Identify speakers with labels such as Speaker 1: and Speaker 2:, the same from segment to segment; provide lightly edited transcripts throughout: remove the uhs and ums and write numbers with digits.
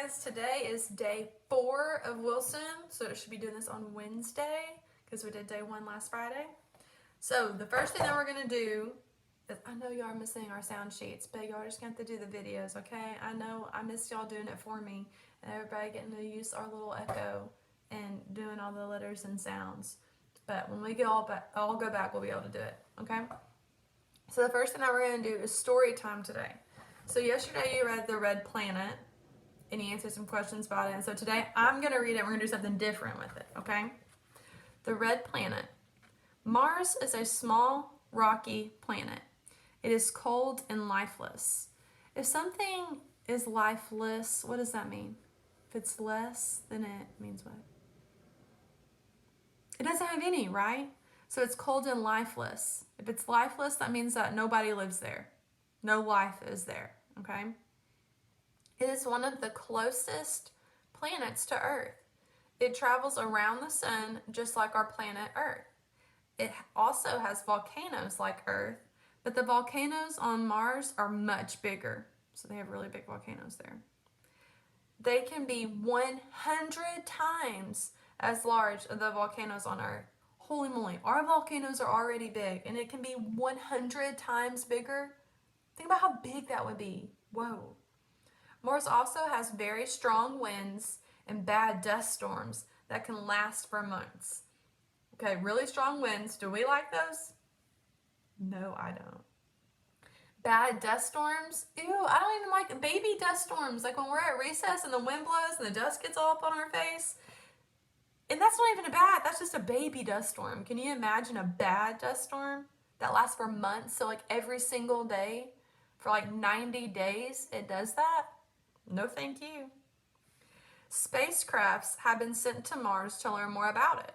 Speaker 1: guys, today is day 4 of Wilson, so it should be doing this on Wednesday because we did day 1 last Friday. So the first thing that we're going to do is, I know y'all are missing our sound sheets, but y'all are just going to have to do the videos, okay? I know I missed y'all doing it for me and everybody getting to use our little echo and doing all the letters and sounds. But when we get all go back, we'll be able to do it, okay? So the first thing that we're going to do is story time today. So yesterday you read The Red Planet and you answered some questions about it. And so today I'm going to read it and we're going to do something different with it, okay? The Red Planet. Mars is a small, rocky planet. It is cold and lifeless. If something is lifeless, what does that mean? If it's less, then it means what? It doesn't have any, right? So it's cold and lifeless. If it's lifeless, that means that nobody lives there. No life is there, okay? It is one of the closest planets to Earth. It travels around the sun just like our planet Earth. It also has volcanoes like Earth, but the volcanoes on Mars are much bigger. So they have really big volcanoes there. They can be 100 times as large as the volcanoes on Earth. Holy moly, our volcanoes are already big and it can be 100 times bigger. Think about how big that would be. Whoa. Mars also has very strong winds and bad dust storms that can last for months. Okay, really strong winds. Do we like those? No, I don't. Bad dust storms? Ew, I don't even like baby dust storms. Like when we're at recess and the wind blows and the dust gets all up on our face. And that's not even a bad, that's just a baby dust storm. Can you imagine a bad dust storm that lasts for months? So like every single day for like 90 days it does that? No, thank you. Spacecrafts have been sent to Mars to learn more about it.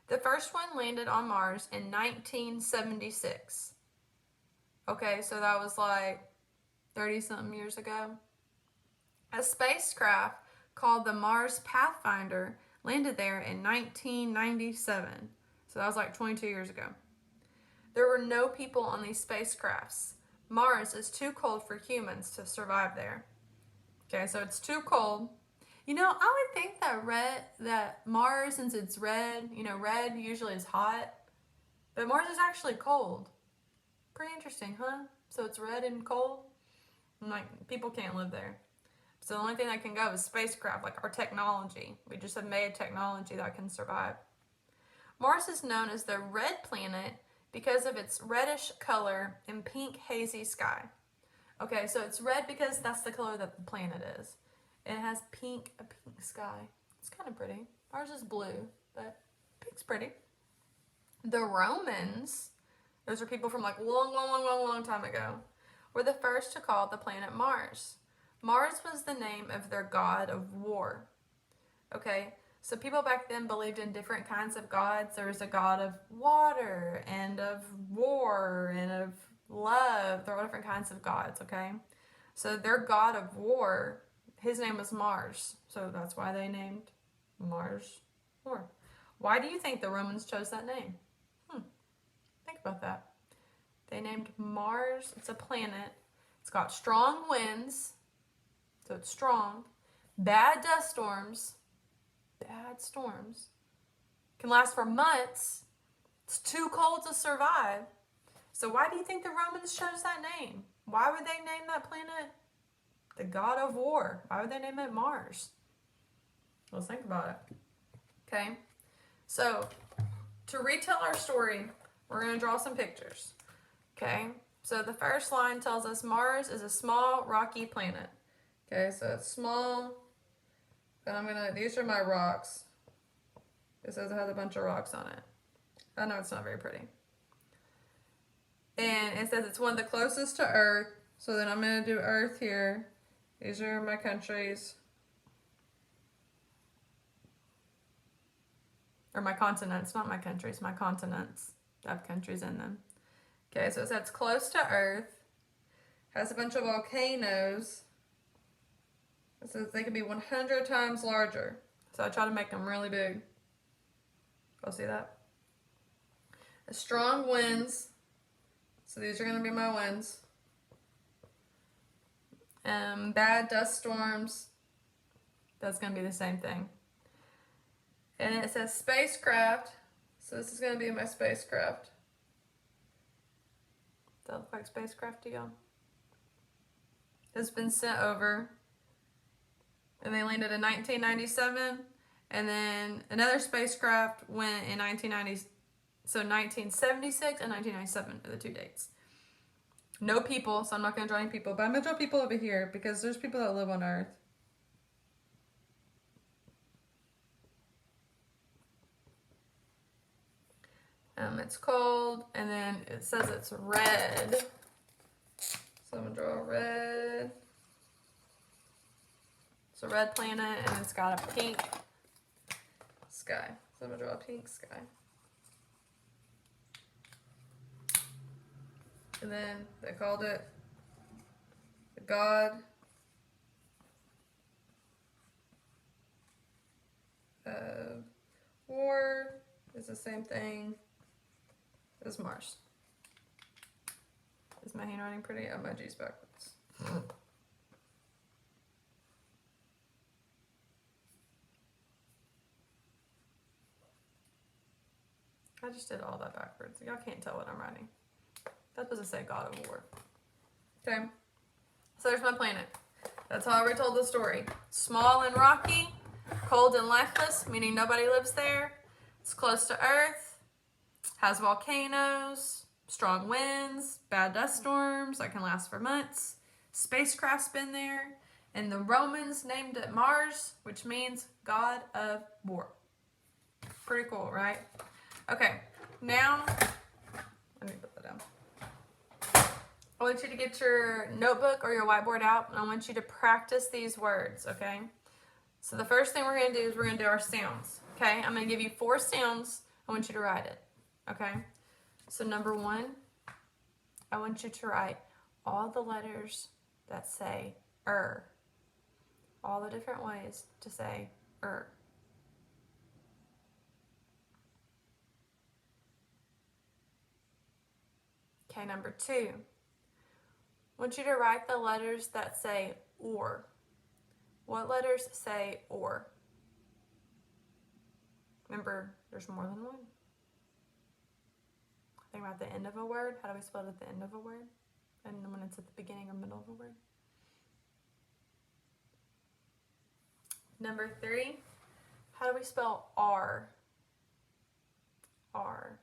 Speaker 1: The first one landed on Mars in 1976. Okay, so that was like 30-something years ago. A spacecraft called the Mars Pathfinder landed there in 1997. So that was like 22 years ago. There were no people on these spacecrafts. Mars is too cold for humans to survive there. Okay, so it's too cold. You know, I would think that Mars, since it's red, red usually is hot, but Mars is actually cold. Pretty interesting, huh? So it's red and cold. And like people can't live there. So the only thing that can go is spacecraft, like our technology. We just have made technology that can survive. Mars is known as the red planet because of its reddish color and pink hazy sky. Okay, so it's red because that's the color that the planet is. And it has a pink sky. It's kind of pretty. Ours is blue, but pink's pretty. The Romans, those are people from like long time ago, were the first to call the planet Mars. Mars was the name of their god of war. Okay, so people back then believed in different kinds of gods. There was a god of water and of war and of love. There are different kinds of gods, okay? So their god of war, his name was Mars. So that's why they named Mars war. Why do you think the Romans chose that name? Think about that. They named Mars, it's a planet. It's got strong winds, so it's strong. Bad dust storms, can last for months. It's too cold to survive. So why do you think the Romans chose that name? Why would they name that planet the god of war? Why would they name it Mars? Let's think about it. Okay, so to retell our story, we're going to draw some pictures. Okay, so the first line tells us Mars is a small rocky planet. Okay, so it's small, and these are my rocks. It says it has a bunch of rocks on it. I know it's not very pretty. And it says it's one of the closest to Earth. So then I'm going to do Earth here. These are my countries. Or my continents, not my countries, my continents. I have countries in them. Okay, so it says it's close to Earth. Has a bunch of volcanoes. It says they can be 100 times larger. So I try to make them really big. Y'all see that? Strong winds. So these are going to be my winds. Bad dust storms. That's going to be the same thing. And it says spacecraft. So this is going to be my spacecraft. Does that look like spacecraft to y'all? It's been sent over. And they landed in 1997. And then another spacecraft went in 1990. So 1976 and 1997 are the two dates. No people, so I'm not going to draw any people. But I'm going to draw people over here because there's people that live on Earth. It's cold, and then it says it's red. So I'm going to draw a red. It's a red planet, and it's got a pink sky. So I'm going to draw a pink sky. And then they called it the god of war. It's the same thing as Mars. Is my handwriting pretty? Oh, my G's backwards. I just did all that backwards. Y'all can't tell what I'm writing. That's supposed to say God of War. Okay. So there's my planet. That's how I retold the story. Small and rocky, cold and lifeless, meaning nobody lives there. It's close to Earth, has volcanoes, strong winds, bad dust storms that can last for months. Spacecraft's been there. And the Romans named it Mars, which means God of War. Pretty cool, right? Okay, now, let me put that down. I want you to get your notebook or your whiteboard out, and I want you to practice these words, okay? So the first thing we're going to do is we're going to do our sounds, okay? I'm going to give you 4 sounds. I want you to write it, okay? So number 1, I want you to write all the letters that say all the different ways to say Okay, number 2, I want you to write the letters that say or. What letters say or? Remember, there's more than one. Think about the end of a word. How do we spell it at the end of a word? And when it's at the beginning or middle of a word. Number 3, how do we spell R? R.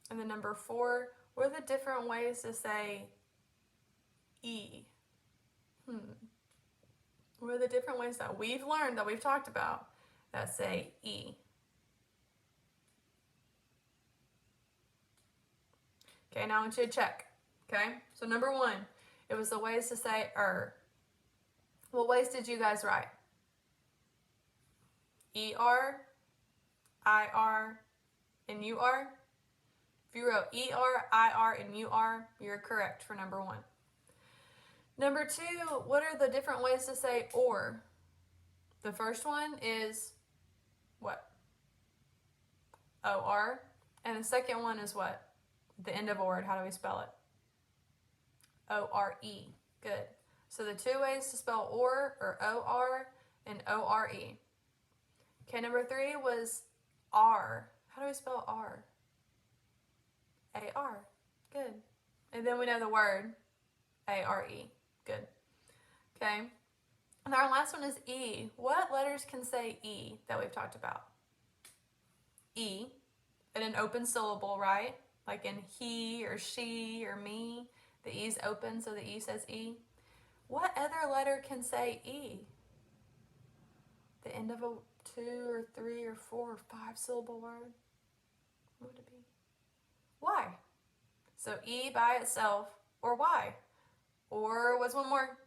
Speaker 1: And then number 4, what are the different ways to say E? What are the different ways that we've learned, that we've talked about, that say E? Okay, now I want you to check. Okay, so number 1, it was the ways to say What ways did you guys write? ER, IR, and UR? If you wrote ER, IR, and UR, you're correct for number 1. Number 2, what are the different ways to say or? The first one is what? OR. And the second one is what? The end of a word. How do we spell it? ORE. Good. So the 2 ways to spell or are OR and ORE. Okay, number 3 was R. How do we spell R? AR. Good. And then we know the word ARE. Good. Okay. And our last one is E. What letters can say E that we've talked about? E in an open syllable, right? Like in he or she or me. The E's open, so the E says E. What other letter can say E? The end of a 2 or 3 or 4 or 5 syllable word? What would it be? Y. So E by itself, or Y. Or what's one more?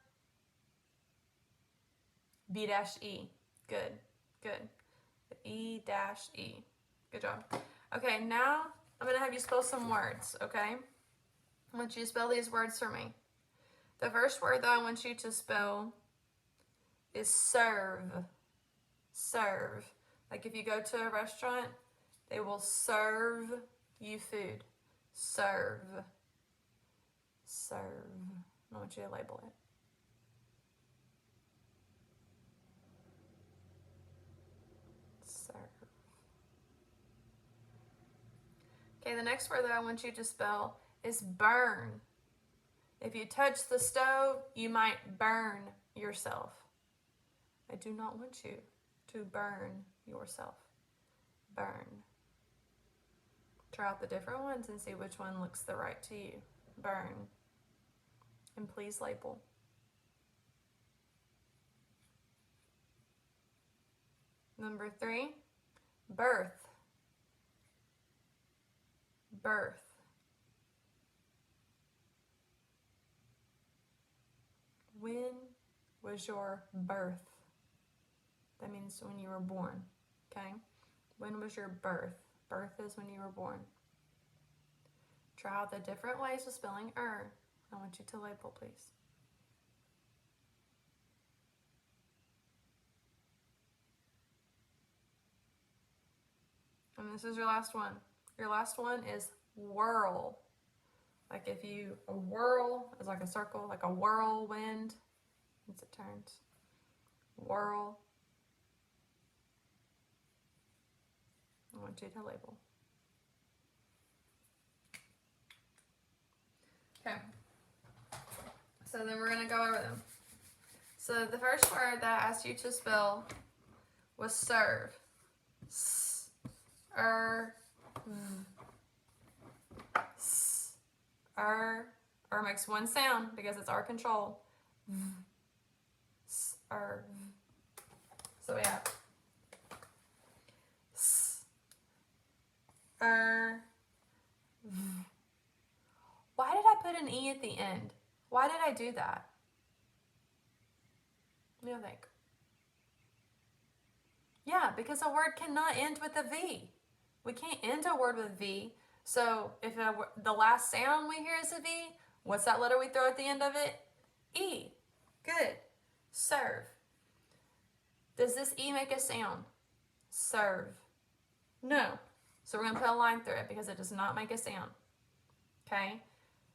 Speaker 1: B-E. Good, good. E-E. Good job. Okay, now I'm going to have you spell some words, okay? I want you to spell these words for me. The first word that I want you to spell is serve. Serve. Like if you go to a restaurant, they will serve you food. Serve. Serve. I want you to label it. Serve. Okay, the next word that I want you to spell is burn. If you touch the stove, you might burn yourself. I do not want you to burn yourself. Burn. Try out the different ones and see which one looks the right to you. Burn. And please label. Number 3, birth. Birth. When was your birth? That means when you were born, okay? When was your birth? Birth is when you were born. Try out the different ways of spelling I want you to label, please. And this is your last one. Your last one is whirl. Like if you, a whirl is like a circle, like a whirlwind. Once it turns. Whirl. I want you to label. Okay. So then we're going to go over them. So the first word that I asked you to spell was serve. Makes one sound because it's our control. So we have Why did I put an E at the end? Why did I do that? What do you think? Yeah, because a word cannot end with a V. We can't end a word with V. So if the last sound we hear is a V, what's that letter we throw at the end of it? E. Good. Serve. Does this E make a sound? Serve. No. So we're going to put a line through it because it does not make a sound. Okay?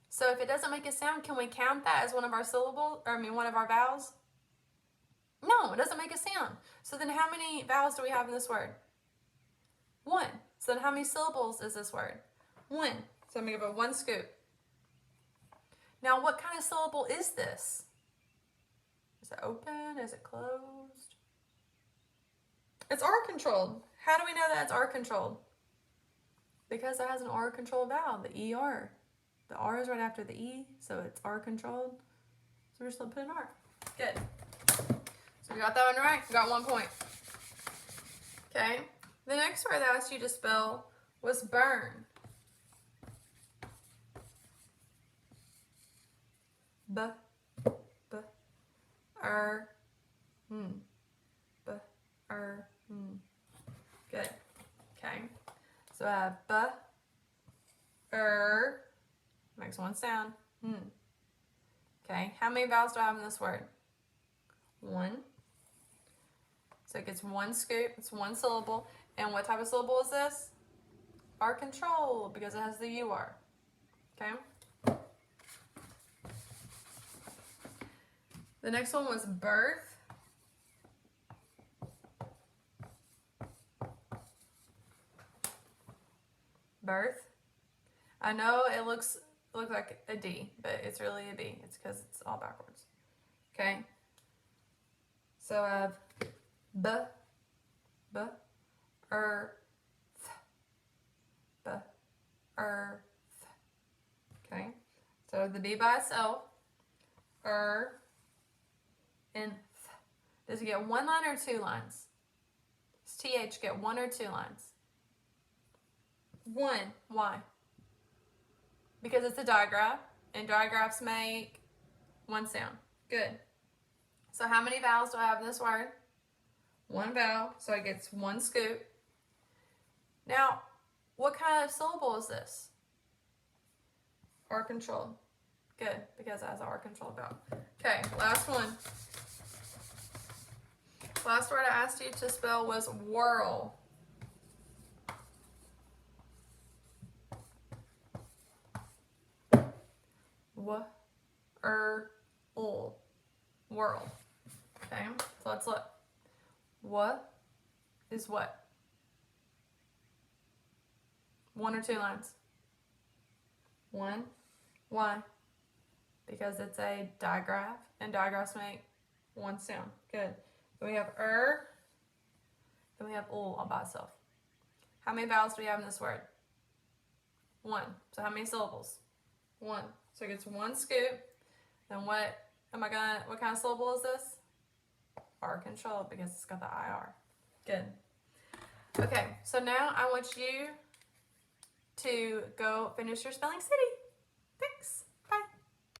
Speaker 1: So if it doesn't make a sound, can we count that as one of our syllables, one of our vowels? No, it doesn't make a sound. So then how many vowels do we have in this word? 1. So then how many syllables is this word? 1. So I'm going to give it 1 scoop. Now what kind of syllable is this? Is it open? Is it closed? It's R controlled. How do we know that it's R controlled? Because it has an R controlled vowel, the ER. The R is right after the E, so it's R controlled. So we're just going to put an R. Good. So we got that one right. We got 1 point. Okay. The next word that I asked you to spell was burn. B, b, r, n. B, r, n. Good. Okay. So I have b, makes one sound. Okay. How many vowels do I have in this word? 1. So it gets 1 scoop. It's 1 syllable. And what type of syllable is this? R control, because it has the UR. Okay. The next one was birth. Birth. I know it looks like a D, but it's really a B. It's because it's all backwards. Okay. So I have b, earth, b, earth. Okay. So the B by itself, and th. Does it get 1 line or 2 lines? Does TH get 1 or 2 lines? 1. Why? Because it's a digraph, and digraphs make 1 sound. Good. So how many vowels do I have in this word? 1 vowel, so it gets 1 scoop. Now, what kind of syllable is this? R controlled. Good, because it has an R controlled vowel. Okay, last one. Last word I asked you to spell was whirl. ul. Whirl. Okay, so let's look. What is what? One or two lines? One. Why? Because it's a digraph, and digraphs make one sound. Good. Then we have then we have ul all by itself. How many vowels do we have in this word? One. So how many syllables? One. So it gets one scoop. Then what kind of syllable is this? R control, because it's got the IR. Good. Okay, so now I want you to go finish your Spelling City.